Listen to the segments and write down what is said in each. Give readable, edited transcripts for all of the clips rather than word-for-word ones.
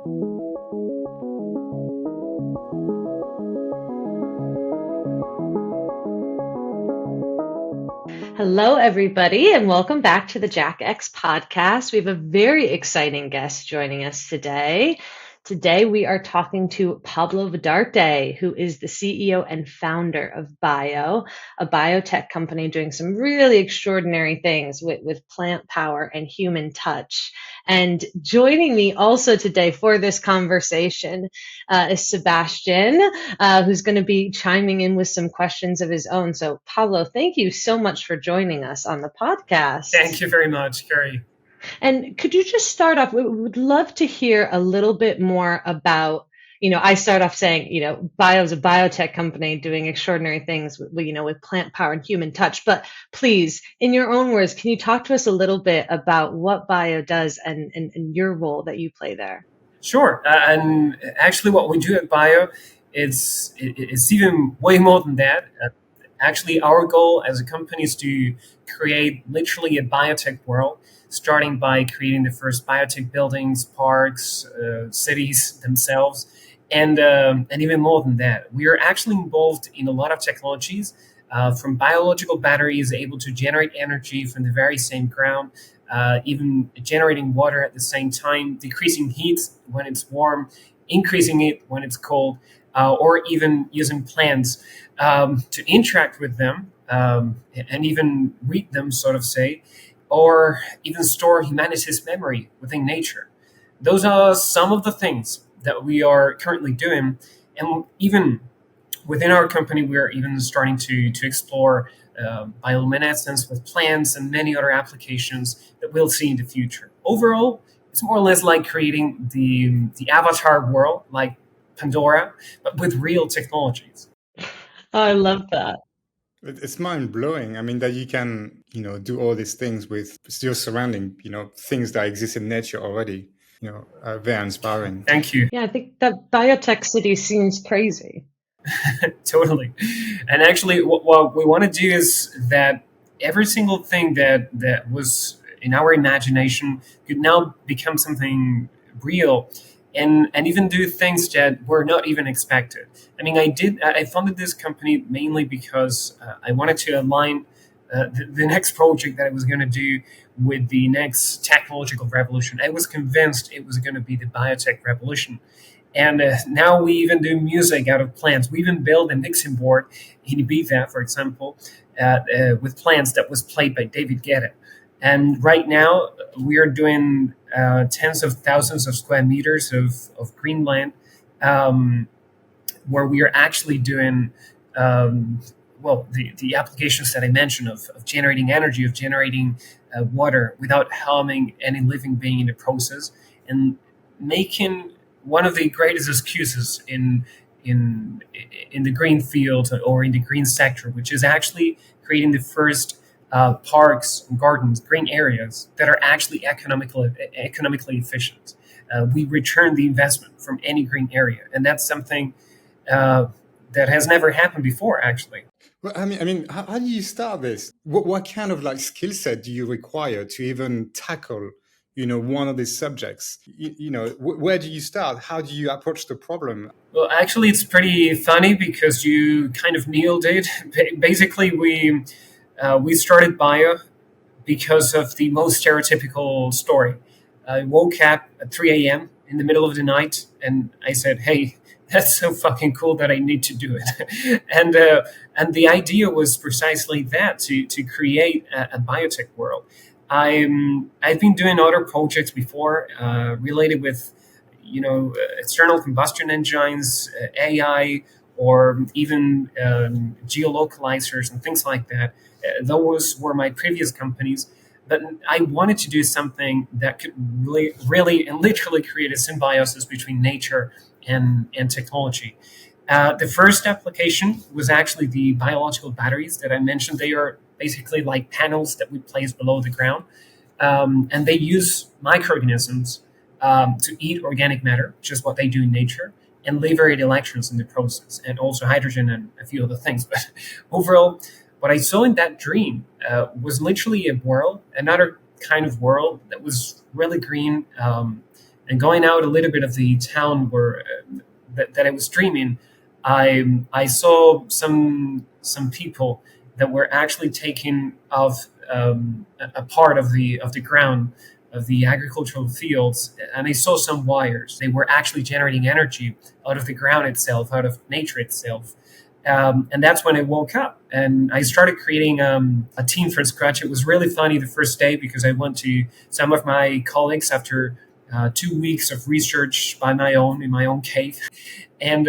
Hello, everybody, and welcome back to the Jack X podcast. We have a very exciting guest joining us today. Today, we are talking to Pablo Vidarte, who is the CEO and founder of Bioo, a biotech company doing some really extraordinary things with plant power and human touch. And joining me also today for this conversation is Sebastian, who's going to be chiming in with some questions of his own. So, Pablo, thank you so much for joining us on the podcast. Thank you very much, Carrie. And could you just start off? We would love to hear a little bit more about, I start off saying, Bioo is a biotech company doing extraordinary things with plant power and human touch. But please, in your own words, can you talk to us a little bit about what Bioo does and your role that you play there? Sure. And actually, what we do at Bioo, it's even way more than that. Actually, our goal as a company is to create literally a biotech world, starting by creating the first biotech buildings, parks, cities themselves, and even more than that. We are actually involved in a lot of technologies, from biological batteries able to generate energy from the very same ground, even generating water at the same time, decreasing heat when it's warm, increasing it when it's cold, or even using plants to interact with them and even read them, so to say, or even store humanity's memory within nature. Those are some of the things that we are currently doing. And even within our company, we're even starting to explore bioluminescence with plants and many other applications that we'll see in the future. Overall, it's more or less like creating the avatar world, like Pandora, but with real technologies. I love that. It's mind blowing. I mean, that you can, do all these things with your surrounding, things that exist in nature already. Very inspiring. Thank you. Yeah, I think that biotech city seems crazy. Totally. And actually, what we want to do is that every single thing that was in our imagination could now become something real, and even do things that were not even expected. I mean, I funded this company mainly because I wanted to align the next project that I was going to do with the next technological revolution. I was convinced it was going to be the biotech revolution. And now we even do music out of plants. We even build a mixing board in Ibiza, for example, with plants that was played by David Guetta. And right now we are doing tens of thousands of square meters of green land, where we are actually doing, the applications that I mentioned of generating energy, of generating water without harming any living being in the process, and making one of the greatest excuses in the green field or in the green sector, which is actually creating the first parks, gardens, green areas that are actually economically efficient. We return the investment from any green area, and that's something that has never happened before, actually. Well, I mean, how do you start this? What kind of skill set do you require to even tackle, one of these subjects? Where do you start? How do you approach the problem? Well, actually, it's pretty funny because you kind of nailed it. Basically, we started Bioo because of the most stereotypical story. I woke up at 3 a.m. in the middle of the night, and I said, "Hey, that's so fucking cool that I need to do it." And the idea was precisely that, to create a biotech world. I've been doing other projects before related with external combustion engines, AI, or even geolocalizers and things like that. Those were my previous companies. But I wanted to do something that could really and literally create a symbiosis between nature and technology. The first application was actually the biological batteries that I mentioned. They are basically like panels that we place below the ground, and they use microorganisms to eat organic matter, which is what they do in nature, and liberate electrons in the process, and also hydrogen and a few other things. But overall, what I saw in that dream was literally a world, another kind of world that was really green, And going out a little bit of the town where that I was dreaming, I saw some people that were actually taking off a part of the ground of the agricultural fields, and I saw some wires. They were actually generating energy out of the ground itself, out of nature itself. And that's when I woke up and I started creating a team from scratch. It was really funny the first day because I went to some of my colleagues after 2 weeks of research by my own in my own cave, and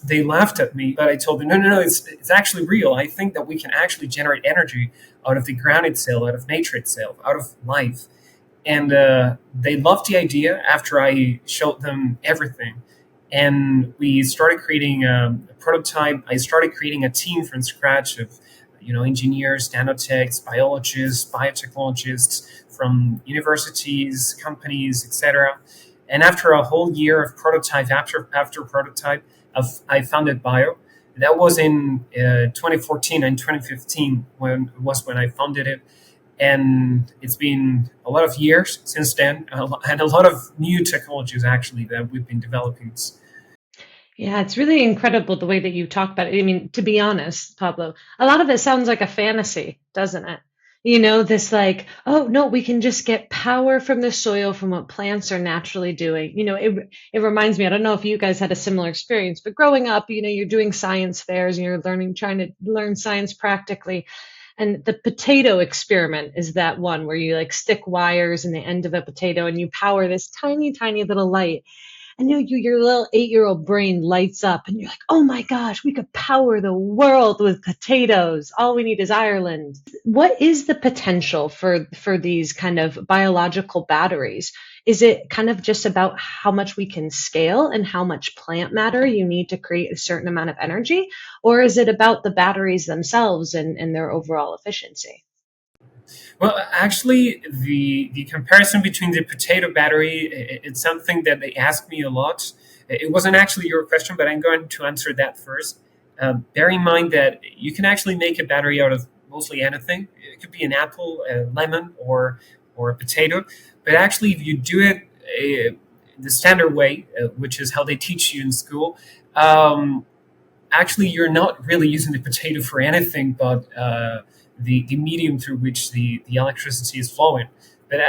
they laughed at me. But I told them, no, it's actually real. I think that we can actually generate energy out of the ground itself, out of nature itself, out of life. And they loved the idea after I showed them everything. And we started creating a prototype. I started creating a team from scratch of, engineers, nanotechs, biologists, biotechnologists from universities, companies, etc. And after a whole year of prototype after prototype, I founded Bio. That was in 2014 and 2015 when I founded it, and it's been a lot of years since then, and a lot of new technologies actually that we've been developing. Yeah, it's really incredible the way that you talk about it. I mean, to be honest, Pablo, a lot of it sounds like a fantasy, doesn't it? This like, oh no, we can just get power from the soil from what plants are naturally doing. It reminds me, I don't know if you guys had a similar experience, but growing up, you're doing science fairs and you're trying to learn science practically. And the potato experiment is that one where you like stick wires in the end of a potato and you power this tiny, tiny little light. And your little 8-year-old brain lights up and you're like, oh my gosh, we could power the world with potatoes. All we need is Ireland. What is the potential for these kind of biological batteries? Is it kind of just about how much we can scale and how much plant matter you need to create a certain amount of energy? Or is it about the batteries themselves and their overall efficiency? Well, actually, the comparison between the potato battery, it's something that they ask me a lot. It wasn't actually your question, but I'm going to answer that first. Bear in mind that you can actually make a battery out of mostly anything. It could be an apple, a lemon, or a potato. But actually, if you do it the standard way, which is how they teach you in school, actually you're not really using the potato for anything but the medium through which the electricity is flowing. But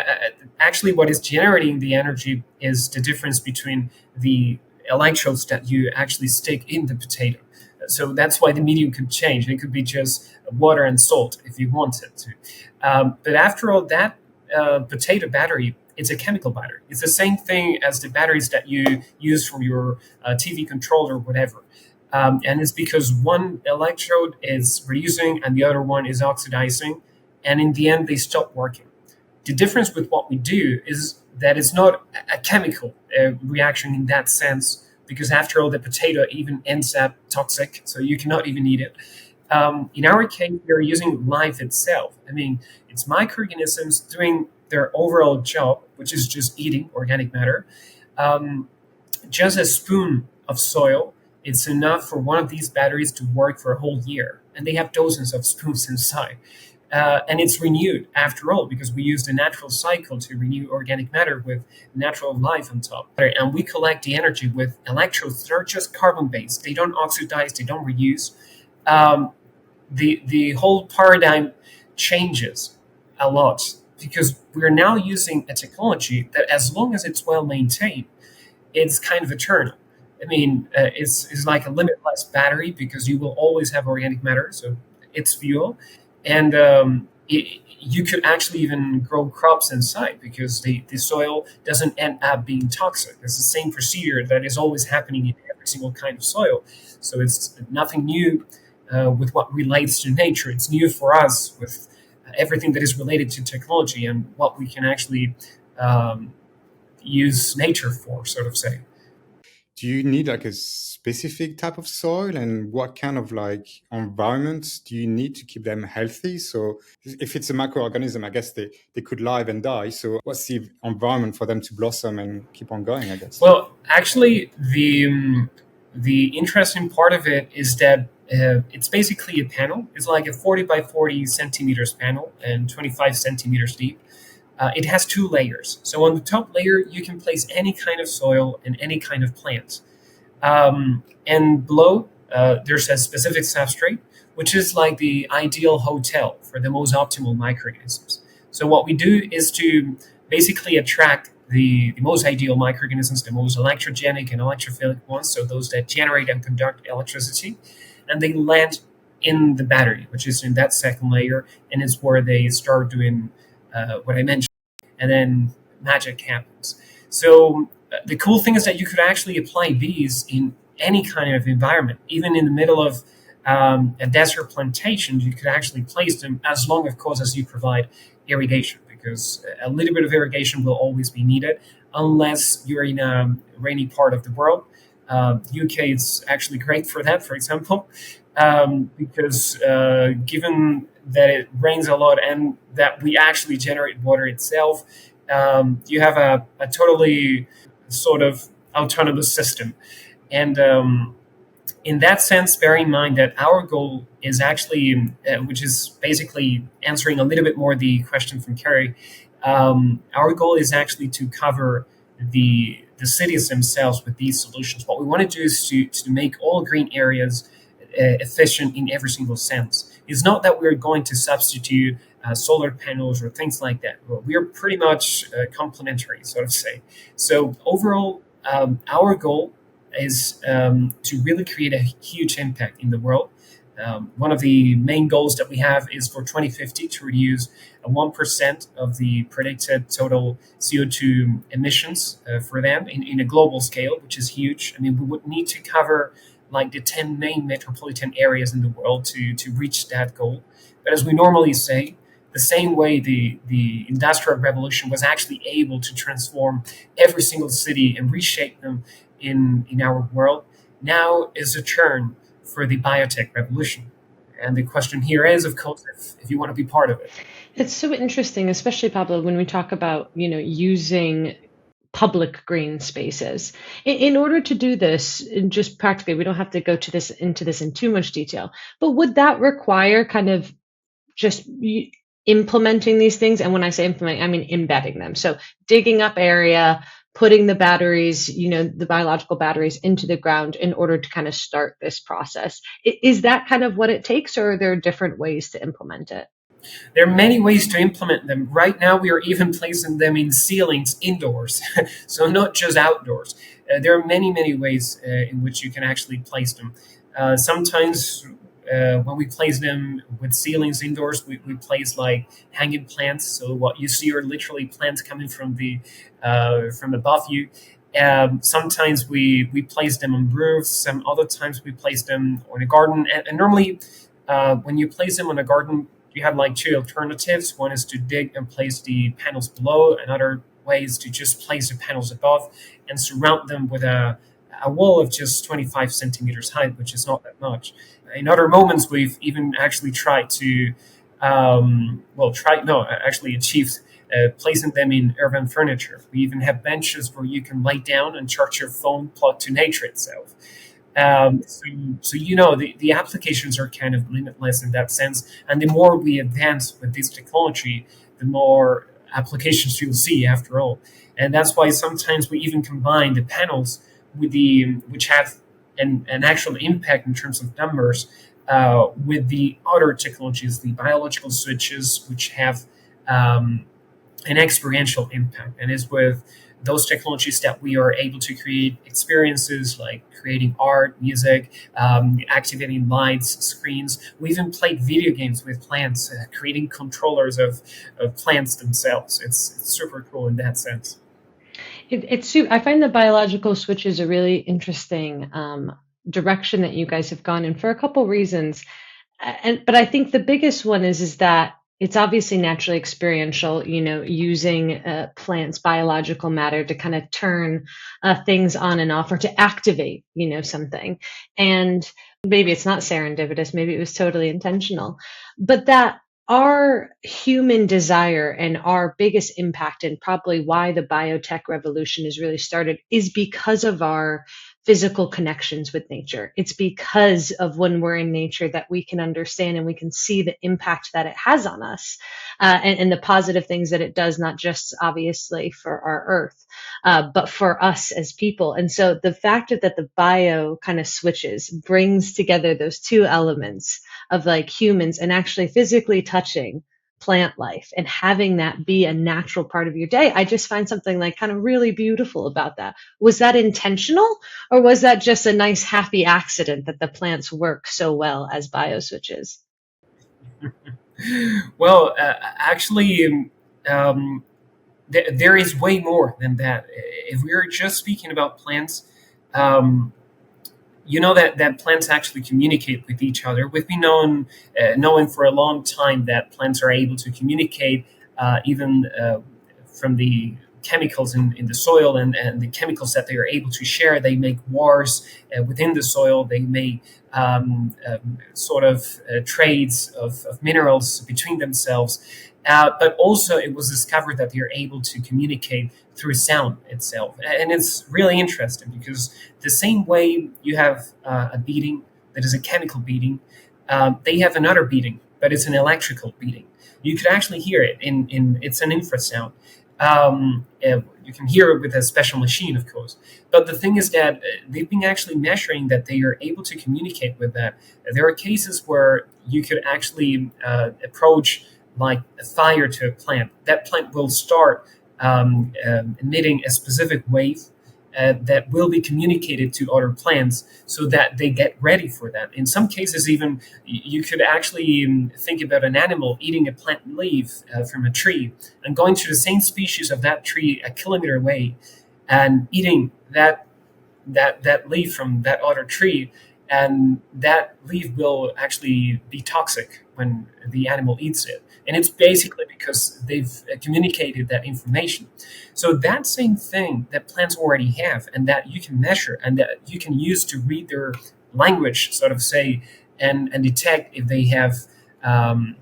actually, what is generating the energy is the difference between the electrodes that you actually stick in the potato. So that's why the medium could change. It could be just water and salt if you wanted to. But after all, that potato battery, it's a chemical battery. It's the same thing as the batteries that you use for your TV controller or whatever. And it's because one electrode is reducing and the other one is oxidizing. And in the end, they stop working. The difference with what we do is that it's not a chemical reaction in that sense, because after all, the potato even ends up toxic, so you cannot even eat it. In our case, we're using life itself. I mean, it's microorganisms doing their overall job, which is just eating organic matter. Um, just a spoon of soil, it's enough for one of these batteries to work for a whole year. And they have dozens of spoons inside. And it's renewed after all, because we use the natural cycle to renew organic matter with natural life on top. And we collect the energy with electrodes that are just carbon based. They don't oxidize, they don't reuse. Um, the whole paradigm changes a lot because we're now using a technology that, as long as it's well maintained, it's kind of eternal. I mean, it's like a limitless battery because you will always have organic matter, so it's fuel, and you could actually even grow crops inside because the soil doesn't end up being toxic. It's the same procedure that is always happening in every single kind of soil, so it's nothing new with what relates to nature. It's new for us with everything that is related to technology and what we can actually um, use nature for, sort of say. Do you need like a specific type of soil, and what kind of like environments do you need to keep them healthy? So if it's a microorganism, I guess they could live and die. So what's the environment for them to blossom and keep on going, I guess? Well, actually, the interesting part of it is that it's basically a panel. It's like a 40 by 40 centimeters panel and 25 centimeters deep. it has two layers. So on the top layer, you can place any kind of soil and any kind of plant. And below, there's a specific substrate, which is like the ideal hotel for the most optimal microorganisms. So what we do is to basically attract the most ideal microorganisms, the most electrogenic and electrophilic ones, so those that generate and conduct electricity, and they land in the battery, which is in that second layer, and it's where they start doing what I mentioned, and then magic happens. So the cool thing is that you could actually apply these in any kind of environment, even in the middle of a desert plantation. You could actually place them as long, of course, as you provide irrigation, because a little bit of irrigation will always be needed unless you're in a rainy part of the world. UK is actually great for that, for example, because given that it rains a lot and that we actually generate water itself, you have a totally sort of autonomous system. And in that sense, bear in mind that our goal is actually, which is basically answering a little bit more the question from Kerry, our goal is actually to cover the cities themselves with these solutions. What we want to do is to make all green areas efficient in every single sense. It's not that we're going to substitute solar panels or things like that. We are pretty much complementary, sort of say. So overall, our goal is to really create a huge impact in the world. One of the main goals that we have is for 2050 to reduce 1% of the predicted total CO2 emissions for them in a global scale, which is huge. I mean, we would need to cover like the 10 main metropolitan areas in the world to reach that goal. But as we normally say, the same way the Industrial Revolution was actually able to transform every single city and reshape them in our world, now is a turn for the biotech revolution. And the question here is, of course, if you want to be part of it. It's so interesting, especially Pablo, when we talk about, using public green spaces. In order to do this, just practically, we don't have to go into this in too much detail, but would that require kind of just implementing these things? And when I say implement, I mean embedding them. So digging up area, putting the batteries, the biological batteries into the ground in order to kind of start this process. Is that kind of what it takes, or are there different ways to implement it? There are many ways to implement them. Right now, we are even placing them in ceilings indoors, so not just outdoors. There are many, many ways in which you can actually place them. Sometimes when we place them with ceilings indoors, we place like hanging plants. So what you see are literally plants coming from above you. Sometimes we place them on roofs. Some other times we place them on a garden. And normally, when you place them on a garden, you have like two alternatives. One is to dig and place the panels below. Another way is to just place the panels above and surround them with a wall of just 25 centimeters height, which is not that much. In other moments, we've even actually tried to, actually achieved placing them in urban furniture. We even have benches where you can lay down and charge your phone plugged to nature itself. The applications are kind of limitless in that sense. And the more we advance with this technology, the more applications you'll see after all. And that's why sometimes we even combine the panels which have an actual impact in terms of numbers with the other technologies, the biological switches, which have an experiential impact. And it's with those technologies that we are able to create experiences like creating art, music, activating lights, screens. We even played video games with plants, creating controllers of plants themselves. It's super cool in that sense. I find the biological switch is a really interesting direction that you guys have gone in for a couple reasons. But I think the biggest one is that it's obviously naturally experiential, using plants' biological matter to kind of turn things on and off, or to activate, something. And maybe it's not serendipitous, maybe it was totally intentional, but that our human desire and our biggest impact, and probably why the biotech revolution is really started, is because of our physical connections with nature. It's because of when we're in nature that we can understand and we can see the impact that it has on us, and the positive things that it does, not just obviously for our earth, but for us as people. And so the fact that the bio kind of switches, brings together those two elements of like humans and actually physically touching plant life and having that be a natural part of your day, I just find something like kind of really beautiful about that. Was that intentional, or was that just a nice happy accident that the plants work so well as bio switches? Well, actually, um, there is way more than that. If we're just speaking about plants, um, you know that plants actually communicate with each other. We've been knowing for a long time that plants are able to communicate, even from the chemicals in the soil, and the chemicals that they are able to share. They make wars within the soil. They make sort of trades of minerals between themselves. But also, it was discovered that they are able to communicate through sound itself. And it's really interesting because the same way you have a beating that is a chemical beating, they have another beating, but it's an electrical beating. You could actually hear it in it's an infrasound. You can hear it with a special machine, of course. But the thing is that they've been actually measuring that they are able to communicate with that. There are cases where you could actually approach like a fire to a plant. That plant will start emitting a specific wave that will be communicated to other plants so that they get ready for that. In some cases, even you could actually think about an animal eating a plant leaf from a tree and going to the same species of that tree a kilometer away and eating that leaf from that other tree, and that leaf will actually be toxic when the animal eats it. And it's basically because they've communicated that information. So that same thing that plants already have, and that you can measure, and that you can use to read their language, sort of say, and detect if they have um,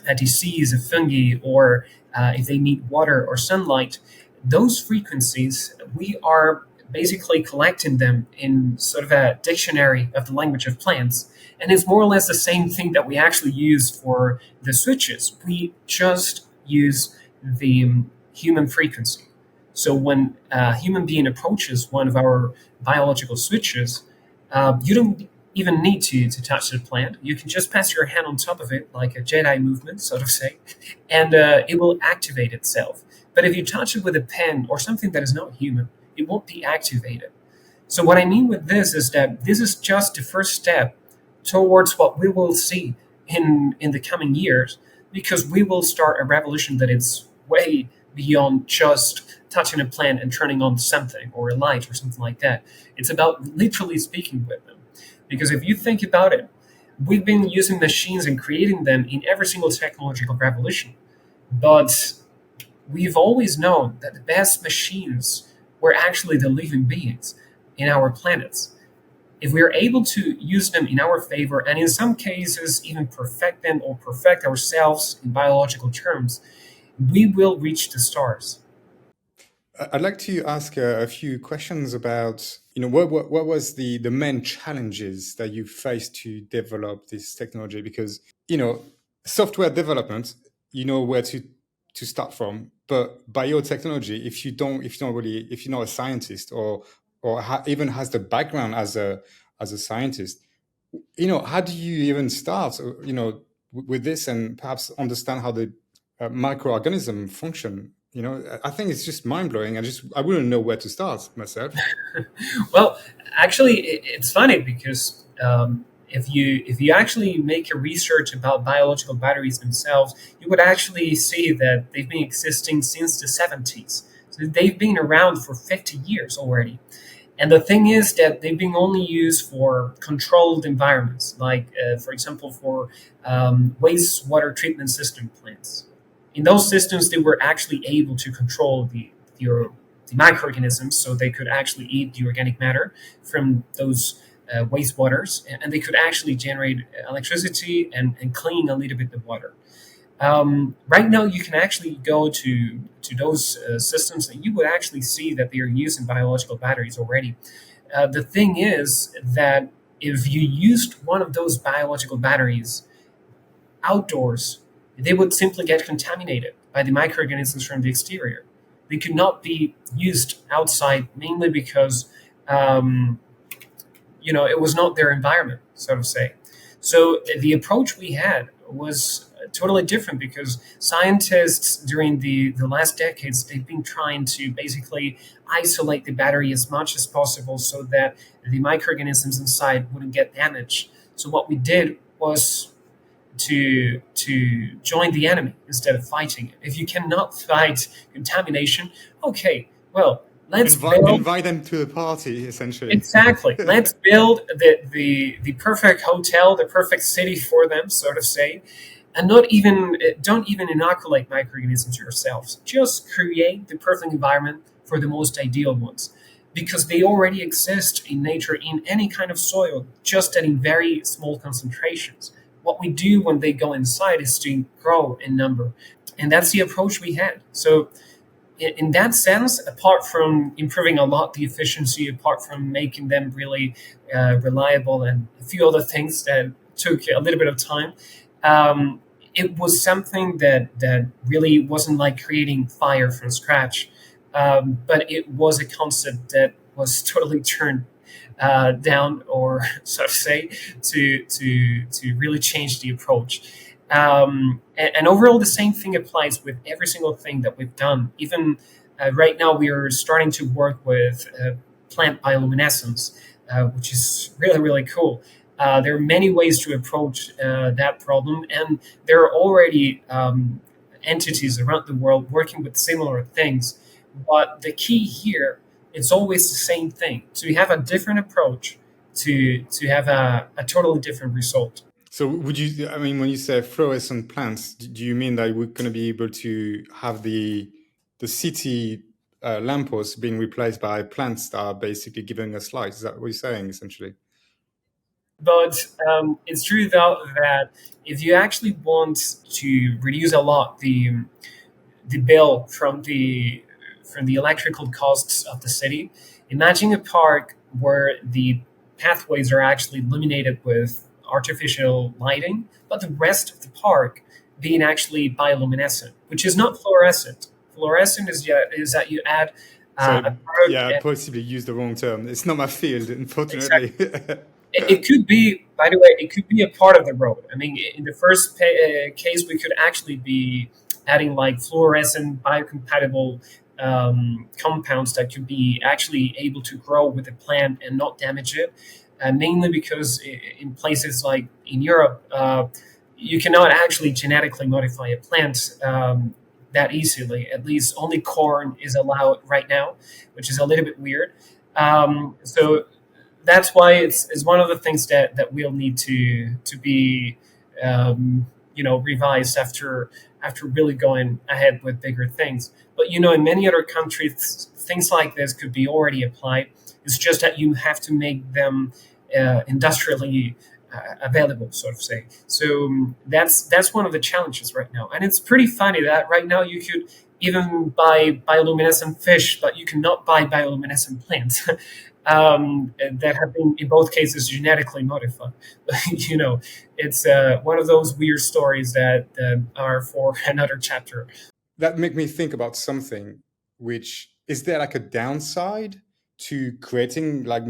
a disease, a fungi, or if they need water or sunlight. Those frequencies, we are basically collecting them in sort of a dictionary of the language of plants. And it's more or less the same thing that we actually use for the switches. We just use the human frequency. So when a human being approaches one of our biological switches, you don't even need to touch the plant. You can just pass your hand on top of it, like a Jedi movement, so to say, and it will activate itself. But if you touch it with a pen or something that is not human, it won't be activated. So what I mean with this is that this is just the first step towards what we will see in the coming years, because we will start a revolution that is way beyond just touching a plant and turning on something or a light or something like that. It's about literally speaking with them. Because if you think about it, we've been using machines and creating them in every single technological revolution. But we've always known that the best machines were actually the living beings in our planets. If we are able to use them in our favor, and in some cases even perfect them or perfect ourselves in biological terms, we will reach the stars. I'd like to ask a few questions about, what was the main challenges that you faced to develop this technology? Because, software development, you know where to start from, but biotechnology, if you're not a scientist or even has the background as a scientist, how do you even start, with this and perhaps understand how the microorganism function? I think it's just mind blowing. I wouldn't know where to start myself. Well, actually, it's funny because if you actually make a research about biological batteries themselves, you would actually see that they've been existing since the 70s. So they've been around for 50 years already. And the thing is that they've been only used for controlled environments, like, for example, for wastewater treatment system plants. In those systems, they were actually able to control the microorganisms, so they could actually eat the organic matter from those wastewaters, and they could actually generate electricity and clean a little bit the water. Right now, you can actually go to those systems, and you would actually see that they are using biological batteries already. The thing is that if you used one of those biological batteries outdoors, they would simply get contaminated by the microorganisms from the exterior. They could not be used outside, mainly because um, it was not their environment, so to say. So the approach we had was totally different, because scientists during the last decades, they've been trying to basically isolate the battery as much as possible so that the microorganisms inside wouldn't get damaged. So what we did was to join the enemy instead of fighting it. If you cannot fight contamination, okay, well, let's build. Invite them to the party, essentially. Exactly. Let's build the perfect hotel, the perfect city for them, so to say, and not even don't even inoculate microorganisms yourselves. Just create the perfect environment for the most ideal ones, because they already exist in nature in any kind of soil, just that in very small concentrations. What we do when they go inside is to grow in number, and that's the approach we had. So in that sense, apart from improving a lot the efficiency, apart from making them really reliable, and a few other things that took a little bit of time, um, it was something that really wasn't like creating fire from scratch, but it was a concept that was totally turned down, or so to say, to really change the approach. And overall, the same thing applies with every single thing that we've done. Even right now, we are starting to work with plant bioluminescence, which is really, really cool. There are many ways to approach that problem, and there are already entities around the world working with similar things. But the key here, it's always the same thing. So you have a different approach to have a totally different result. So would you, I mean, when you say fluorescent plants, do you mean that we're going to be able to have the city lampposts being replaced by plants that are basically giving us light? Is that what you're saying, essentially? But it's true though that if you actually want to reduce a lot the bill from the electrical costs of the city, imagine a park where the pathways are actually illuminated with artificial lighting, but the rest of the park being actually bioluminescent, which is not fluorescent. Fluorescent is that you add a So product. yeah, I possibly used the wrong term. It's not my field, Exactly. unfortunately. It could be, by the way, it could be a part of the road. I mean, in the first case, we could actually be adding like fluorescent biocompatible compounds that could be actually able to grow with the plant and not damage it. Mainly because in places like in Europe, you cannot actually genetically modify a plant that easily. At least only corn is allowed right now, which is a little bit weird. So that's why it's one of the things that we'll need to be revised after really going ahead with bigger things. But in many other countries, things like this could be already applied. It's just that you have to make them industrially available, so to say. So that's one of the challenges right now, and it's pretty funny that right now you could even buy bioluminescent fish, but you cannot buy bioluminescent plants. That have been, in both cases, genetically modified. It's one of those weird stories that are for another chapter. That make me think about something, which is there like a downside to creating like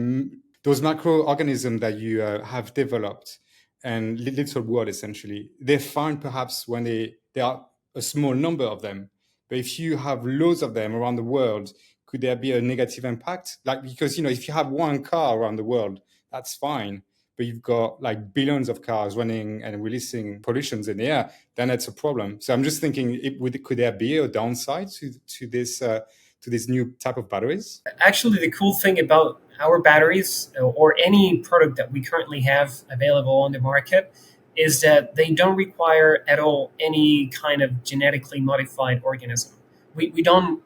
those microorganisms that you have developed and little world essentially? They're fine perhaps when they are a small number of them, but if you have loads of them around the world, could there be a negative impact? Like, because if you have one car around the world, that's fine, but you've got like billions of cars running and releasing pollutions in the air, then it's a problem. So I'm just thinking, could there be a downside to this new type of batteries? Actually, the cool thing about our batteries, or any product that we currently have available on the market, is that they don't require at all any kind of genetically modified organism. We don't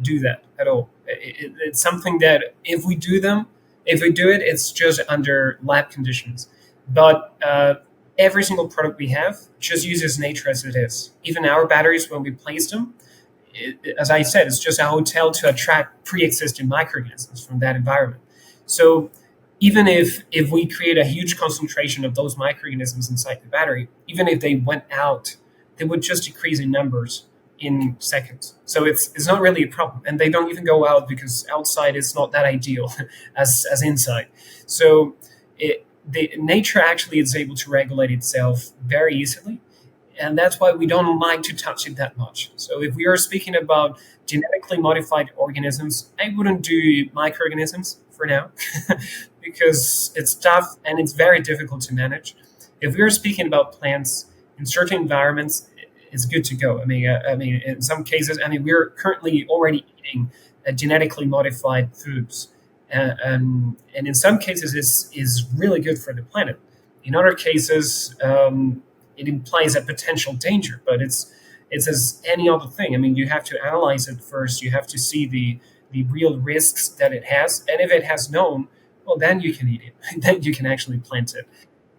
do that at all. It's something that if we do it, it's just under lab conditions. But every single product we have just uses nature as it is. Even our batteries, when we place them, as I said, it's just a hotel to attract pre-existing microorganisms from that environment. So even if we create a huge concentration of those microorganisms inside the battery, even if they went out, they would just decrease in numbers in seconds. So it's not really a problem, and they don't even go out because outside is not that ideal as inside. So the nature actually is able to regulate itself very easily, and that's why we don't like to touch it that much. So if we are speaking about genetically modified organisms, I wouldn't do microorganisms for now because it's tough and it's very difficult to manage. If we are speaking about plants in certain environments, it's good to go. I mean, in some cases, I mean, we're currently already eating genetically modified foods, and in some cases, is really good for the planet. In other cases, it implies a potential danger, but it's as any other thing. I mean, you have to analyze it first. You have to see the real risks that it has, and if it has known, well, then you can eat it. Then you can actually plant it.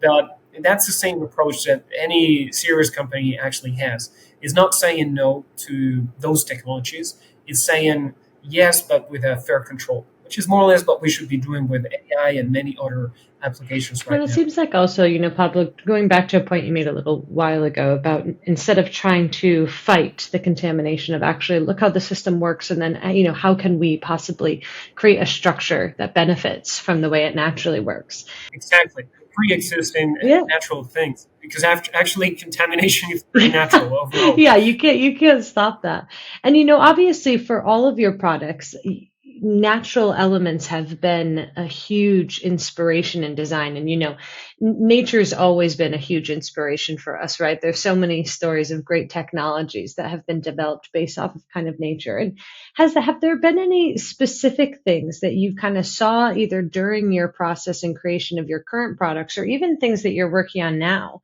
But that's the same approach that any serious company actually has. It's not saying no to those technologies. It's saying yes, but with a fair control, which is more or less what we should be doing with AI and many other applications Well, right it now. seems like also, Pablo, going back to a point you made a little while ago about instead of trying to fight the contamination of actually look how the system works and then, how can we possibly create a structure that benefits from the way it naturally works? Exactly. Pre-existing Yeah. natural things, because actually contamination is pretty natural overall. Yeah, you can't stop that. And obviously for all of your products, natural elements have been a huge inspiration in design. And nature's always been a huge inspiration for us, right? There's so many stories of great technologies that have been developed based off of kind of nature. And have there been any specific things that you kind of saw either during your process and creation of your current products or even things that you're working on now,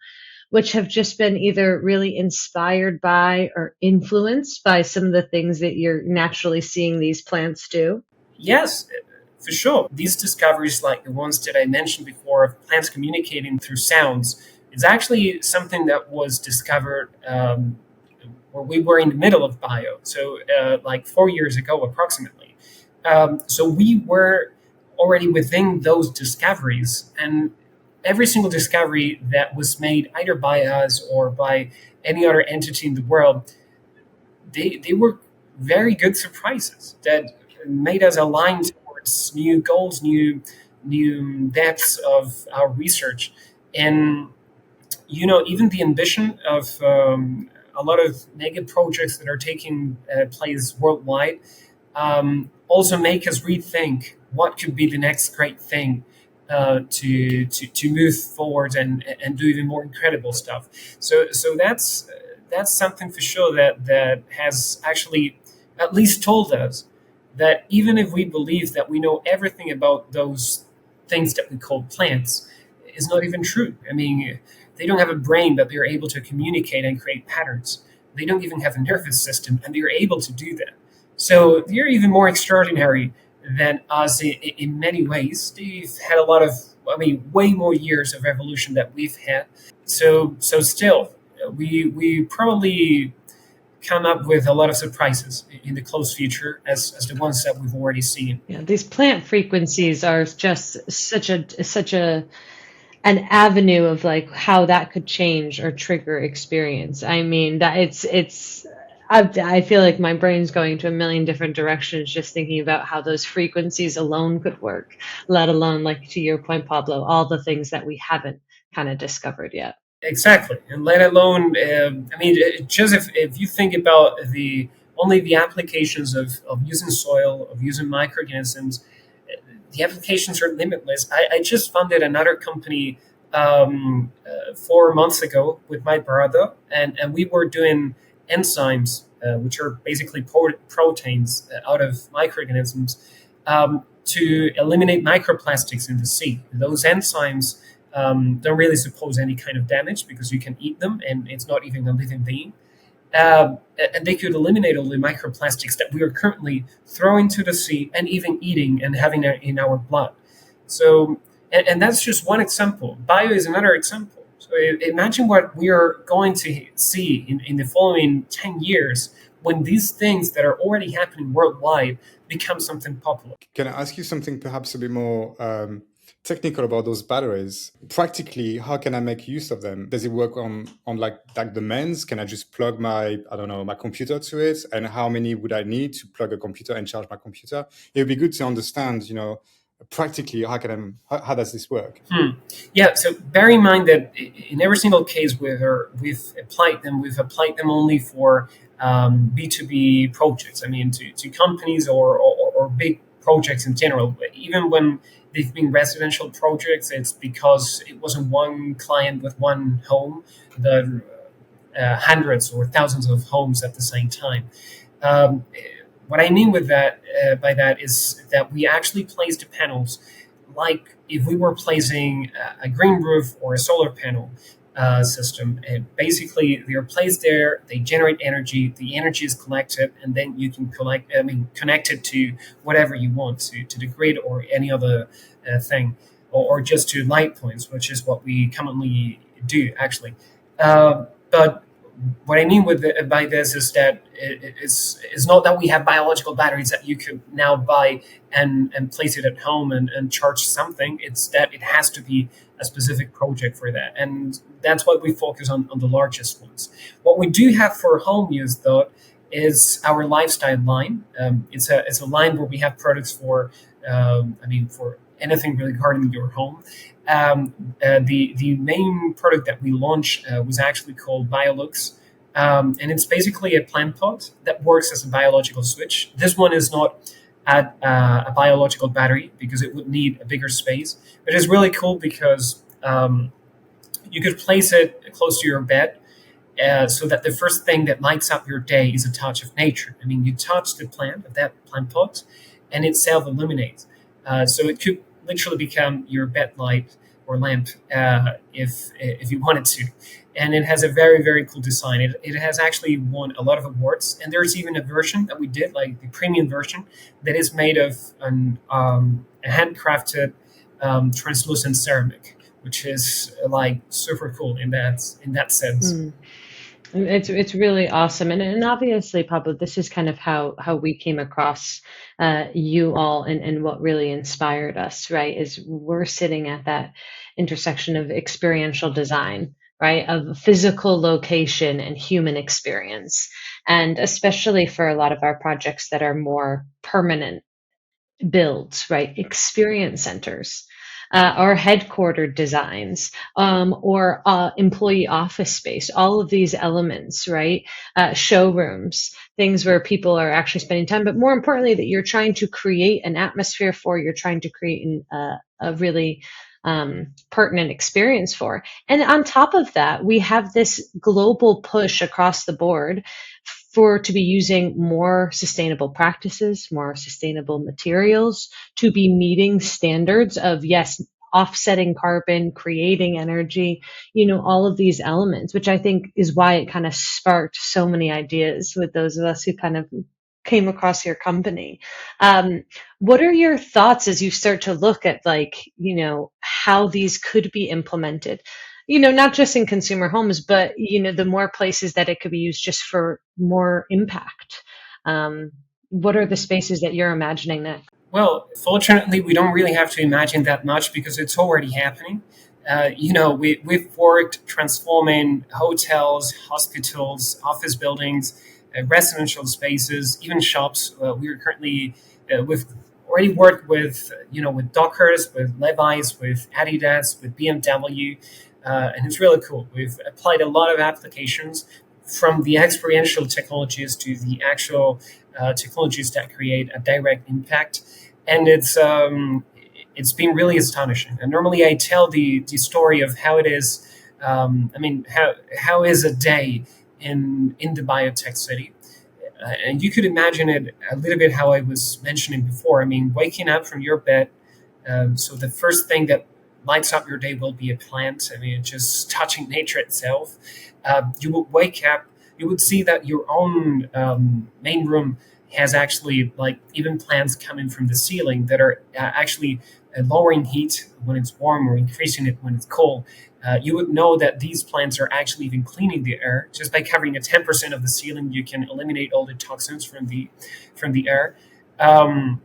which have just been either really inspired by or influenced by some of the things that you're naturally seeing these plants do? Yes, for sure. These discoveries, like the ones that I mentioned before, of plants communicating through sounds, is actually something that was discovered where we were in the middle of bio. So, like 4 years ago, approximately. So we were already within those discoveries, and every single discovery that was made either by us or by any other entity in the world, they were very good surprises that made us align towards new goals, new depths of our research, and even the ambition of a lot of mega projects that are taking place worldwide also make us rethink what could be the next great thing to move forward and do even more incredible stuff. So that's something for sure that has actually at least told us that even if we believe that we know everything about those things that we call plants, is not even true. I mean, they don't have a brain, but they're able to communicate and create patterns. They don't even have a nervous system, and they're able to do that. So they're even more extraordinary than us in many ways. They've had a lot of, I mean, way more years of evolution that we've had. So still, we probably come up with a lot of surprises in the close future as the ones that we've already seen. Yeah, these plant frequencies are just such a an avenue of like how that could change or trigger experience. I mean, that I feel like my brain's going to a million different directions just thinking about how those frequencies alone could work, let alone, like to your point, Pablo, all the things that we haven't kind of discovered yet. Exactly, and let alone, I mean, just if you think about the only the applications of using soil, of using microorganisms, the applications are limitless. I just funded another company 4 months ago with my brother, and we were doing enzymes, which are basically proteins out of microorganisms, to eliminate microplastics in the sea. Those enzymes don't really suppose any kind of damage because you can eat them and it's not even a living being. And they could eliminate all the microplastics that we are currently throwing to the sea and even eating and having in our blood. So, and that's just one example. Bio is another example. So imagine what we are going to see in the following 10 years when these things that are already happening worldwide become something popular. Can I ask you something perhaps a bit more technical about those batteries? Practically, how can I make use of them? Does it work on like demands? Can I just plug my, I don't know, my computer to it? And how many would I need to plug a computer and charge my computer? It would be good to understand, practically how does this work? Yeah, so bear in mind that in every single case where we've applied them only for B2B projects. I mean, to companies or big projects in general. But even when they've been residential projects, it's because it wasn't one client with one home, but hundreds or thousands of homes at the same time. Um, what I mean with that by that is that we actually place the panels like if we were placing a green roof or a solar panel system. And basically, they are placed there. They generate energy. The energy is collected, and then you can connect it to whatever you want to the grid or any other thing, or just to light points, which is what we commonly do actually. But what I mean by this is that it's not that we have biological batteries that you could now buy and place it at home and charge something. It's that it has to be a specific project for that. And that's why we focus on the largest ones. What we do have for home use, though, is our lifestyle line. It's a line where we have products for, for anything regarding your home. The main product that we launched was actually called Biolux, and it's basically a plant pot that works as a biological switch. This one is not a biological battery because it would need a bigger space, but it's really cool because you could place it close to your bed. So that the first thing that lights up your day is a touch of nature. I mean, you touch the plant of that plant pot, and it self-illuminates. So it could literally become your bed light or lamp if you wanted to. And it has a very, very cool design. It has actually won a lot of awards. And there's even a version that we did, like the premium version, that is made of a handcrafted translucent ceramic, which is like super cool in that sense. Mm. It's really awesome, and obviously, Pablo, this is kind of how we came across you all, and what really inspired us, right? Is we're sitting at that intersection of experiential design, right? Of physical location and human experience, and especially for a lot of our projects that are more permanent builds, right? Experience centers, or headquartered designs, or employee office space, all of these elements, right? Showrooms, things where people are actually spending time, but more importantly, that you're trying to create an atmosphere for, you're trying to create a really pertinent experience for. And on top of that, we have this global push across the board for to be using more sustainable practices, more sustainable materials, to be meeting standards of, yes, offsetting carbon, creating energy, all of these elements, which I think is why it kind of sparked so many ideas with those of us who kind of came across your company. What are your thoughts as you start to look at, like, how these could be implemented? Not just in consumer homes, but, the more places that it could be used just for more impact. What are the spaces that you're imagining next? Well, fortunately, we don't really have to imagine that much because it's already happening. We've worked transforming hotels, hospitals, office buildings, residential spaces, even shops. We've already worked with Dockers, with Levi's, with Adidas, with BMW, and it's really cool. We've applied a lot of applications from the experiential technologies to the actual technologies that create a direct impact, and it's been really astonishing. And normally I tell the story of how it is. How is a day in the biotech city? And you could imagine it a little bit how I was mentioning before. I mean, waking up from your bed. So the first thing that lights up your day will be a plant. I mean, just touching nature itself. You would wake up. You would see that your own main room has actually, like, even plants coming from the ceiling that are actually lowering heat when it's warm or increasing it when it's cold. You would know that these plants are actually even cleaning the air. Just by covering a 10% of the ceiling, you can eliminate all the toxins from the air. Um,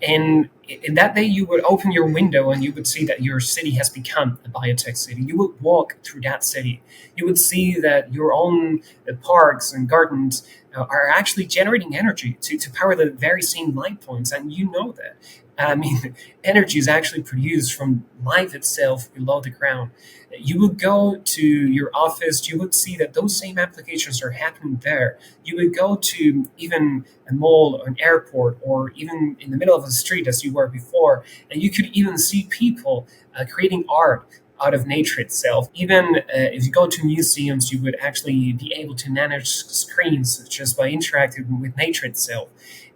and in that day, you would open your window and you would see that your city has become a biotech city. You would walk through that city. You would see that your own parks and gardens are actually generating energy to power the very same light points. And you know that. I mean, energy is actually produced from life itself below the ground. You would go to your office, you would see that those same applications are happening there. You would go to even a mall or an airport or even in the middle of the street as you were before, and you could even see people creating art out of nature itself. Even if you go to museums, you would actually be able to manage screens just by interacting with nature itself.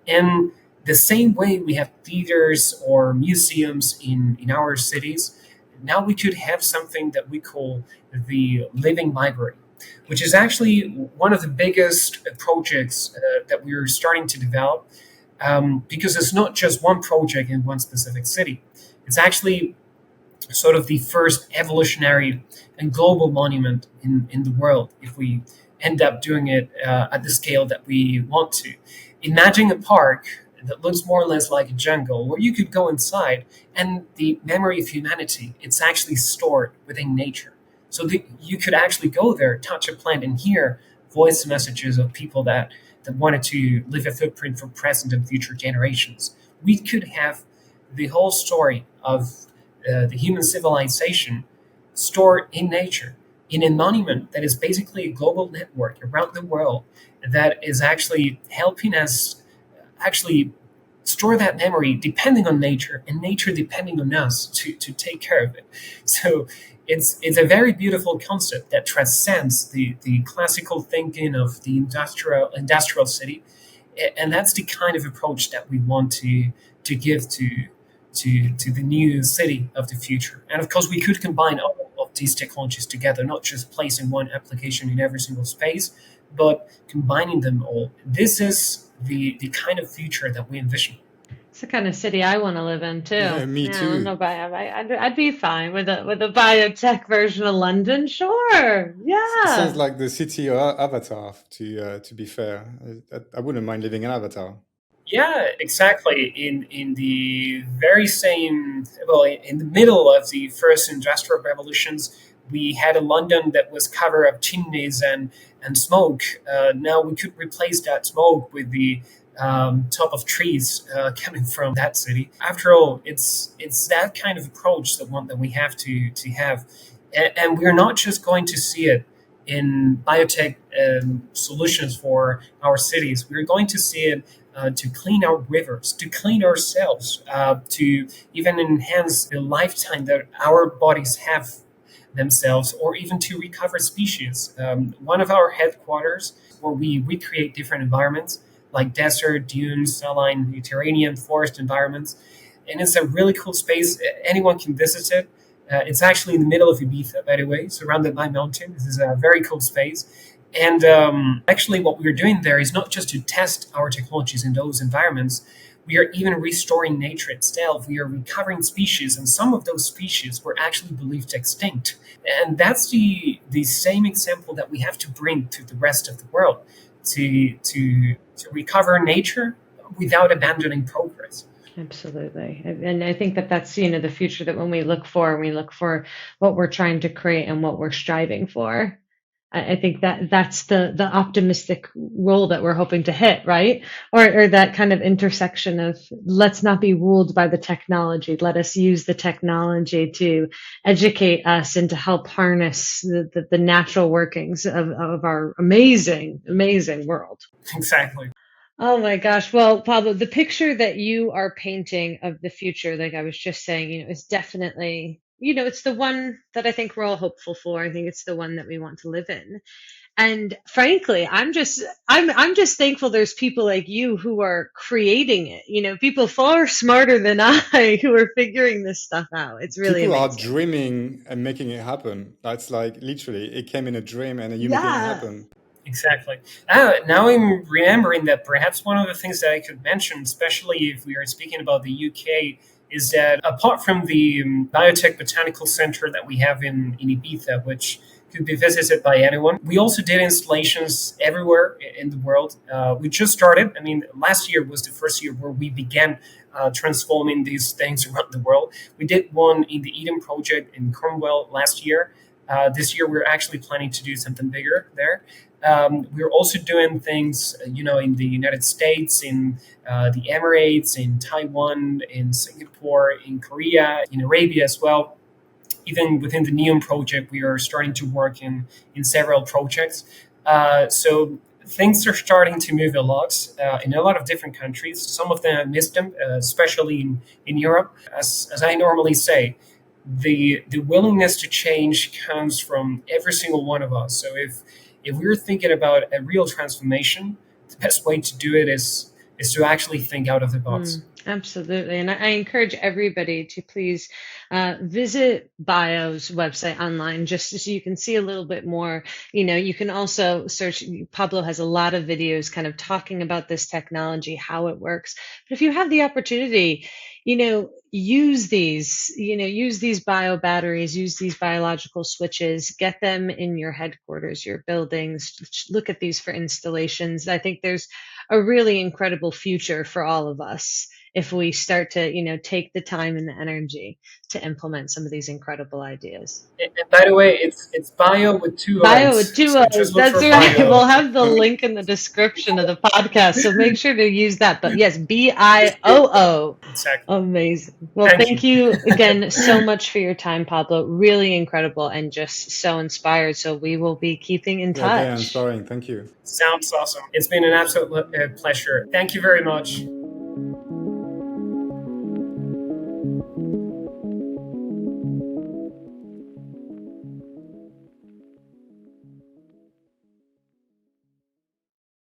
And the same way we have theaters or museums in our cities, now we could have something that we call the living library, which is actually one of the biggest projects that we're starting to develop, because it's not just one project in one specific city. It's actually sort of the first evolutionary and global monument in the world if we end up doing it at the scale that we want to. Imagine a park that looks more or less like a jungle where you could go inside and the memory of humanity, it's actually stored within nature. So that you could actually go there, touch a plant, and hear voice messages of people that wanted to leave a footprint for present and future generations. We could have the whole story of the human civilization stored in nature in a monument that is basically a global network around the world that is actually helping us actually store that memory depending on nature and nature depending on us to take care of it. So it's a very beautiful concept that transcends the classical thinking of the industrial city. And that's the kind of approach that we want to give to the new city of the future. And of course, we could combine all of these technologies together, not just placing one application in every single space, but combining them all. This is the kind of future that we envision. It's the kind of city I want to live in too. Yeah, me Yeah, I don't know too. about I'd be fine with a biotech version of London. Sure. It sounds Yeah. like the city of Avatar. To be fair, I wouldn't mind living in Avatar. Yeah, exactly. In the very same, well, in the middle of the first industrial revolutions, we had a London that was covered of chimneys and smoke. Now we could replace that smoke with the top of trees coming from that city. After all, it's that kind of approach that one that we have to have, and we're not just going to see it in biotech solutions for our cities. We're going to see it to clean our rivers, to clean ourselves, to even enhance the lifetime that our bodies have themselves, or even to recover species. One of our headquarters, where we recreate different environments like desert, dunes, saline, Mediterranean, forest environments. And it's a really cool space. Anyone can visit it. It's actually in the middle of Ibiza, by the way, surrounded by mountains. This is a very cool space. And actually, what we're doing there is not just to test our technologies in those environments. We are even restoring nature itself. We are recovering species, and some of those species were actually believed extinct. And that's the same example that we have to bring to the rest of the world to recover nature without abandoning progress. Absolutely. And I think that that's, the future that when we look for what we're trying to create and what we're striving for. I think that that's the optimistic role that we're hoping to hit, right? Or that kind of intersection of let's not be ruled by the technology. Let us use the technology to educate us and to help harness the natural workings of our amazing, amazing world. Exactly. Oh my gosh. Well, Pablo, the picture that you are painting of the future, like I was just saying, is definitely, it's the one that I think we're all hopeful for. I think it's the one that we want to live in. And frankly, I'm just thankful there's people like you who are creating it. People far smarter than I who are figuring this stuff out. It's really People are amazing. dreaming and making it happen. That's like literally, it came in a dream and you're making it Yeah. happen. Exactly. Now I'm remembering that perhaps one of the things that I could mention, especially if we are speaking about the UK, is that apart from the Biotech Botanical Center that we have in Ibiza, which could be visited by anyone. We also did installations everywhere in the world. We just started. I mean, last year was the first year where we began transforming these things around the world. We did one in the Eden project in Cornwall last year. This year, we're actually planning to do something bigger there. We're also doing things, in the United States, in the Emirates, in Taiwan, in Singapore, in Korea, in Arabia as well. Even within the Neon project, we are starting to work in several projects. So things are starting to move a lot in a lot of different countries. Some of them I missed them, especially in Europe. As I normally say, the willingness to change comes from every single one of us. So if we're thinking about a real transformation, the best way to do it is to actually think out of the box. Absolutely. And I encourage everybody to please visit Bio's website online just so you can see a little bit more. You can also search, Pablo has a lot of videos kind of talking about this technology, how it works. But if you have the opportunity, use these bio batteries, use these biological switches, get them in your headquarters, your buildings, look at these for installations. I think there's a really incredible future for all of us if we start to, take the time and the energy to implement some of these incredible ideas. And by the way, it's bio with two Bio with O's. two So O's. just look That's for right. We'll bio. have the link in the description of the podcast. So make sure to use that. But yes, BIOO. Exactly. Amazing. Well, Thank thank you. you again so much for your time, Pablo. Really incredible and just so inspired. So we will be keeping in Yeah, very touch. inspiring. Thank you. Sounds awesome. It's been an absolute pleasure. Thank you very much.